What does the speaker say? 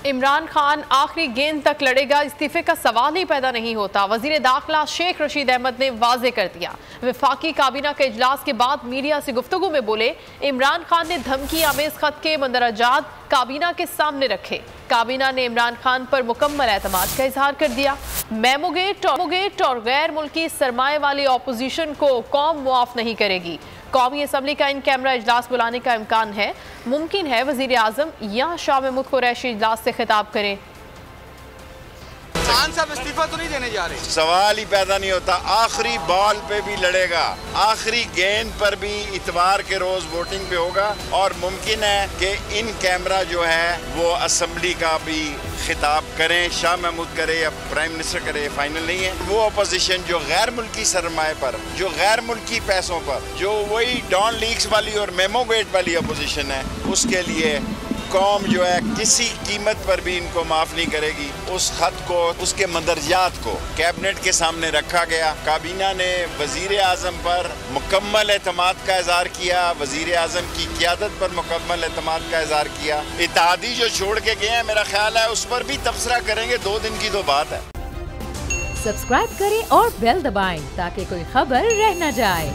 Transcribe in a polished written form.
इमरान खान आखिरी गेंद तक लड़ेगा, इस्तीफे का सवाल ही पैदा नहीं होता। वजीर दाखिला शेख रशीद अहमद ने वाजे कर दिया। वफाकी काबीना के इजलास के बाद मीडिया से गुफ्तगू में बोले, इमरान खान ने धमकी आमेज खत के मंदरजात काबीना के सामने रखे। काबीना ने इमरान खान पर मुकम्मल एतमाद का इजहार कर दिया। मेमोगेट और गैर मुल्की सरमाए वाली अपोजिशन को कौम मुआफ नहीं करेगी। कौमी असम्बली का इन कैमरा इजलास बुलाने का इम्कान है। मुमकिन है वजीर आजम या शाह महमूद कुरैशी इजलास से खिताब करें। खान साहब इस्तीफा तो नहीं देने जा रहे? सवाल ही पैदा नहीं होता। आखिरी बॉल पे भी लड़ेगा, आखिरी गेंद पर भी इतवार के रोज वोटिंग पे होगा और मुमकिन है कि इन कैमरा जो है वो असम्बली का भी खिताब करें, शाह महमूद करे या प्राइम मिनिस्टर करे, फाइनल नहीं है। वो अपोजिशन जो गैर मुल्की सरमाए पर, जो गैर मुल्की पैसों पर, जो वही डॉन लीक्स वाली और मेमोगेट वाली अपोजिशन है, उसके लिए कौम जो है किसी कीमत पर भी इनको माफ नहीं करेगी। उस खत को, उसके मंदरजात को कैबिनेट के सामने रखा गया। काबीना ने वजीर आजम पर मुकम्मल एतमाद का इजहार किया, वजीर आजम की क़ियादत पर मुकम्मल एतमाद का इजहार किया। इत्तेहादी जो छोड़ के गए हैं, मेरा ख्याल है उस पर भी तबसरा करेंगे। 2 दिन की तो बात है। सब्सक्राइब करें और बेल दबाएं ताकि कोई खबर रह न जाए।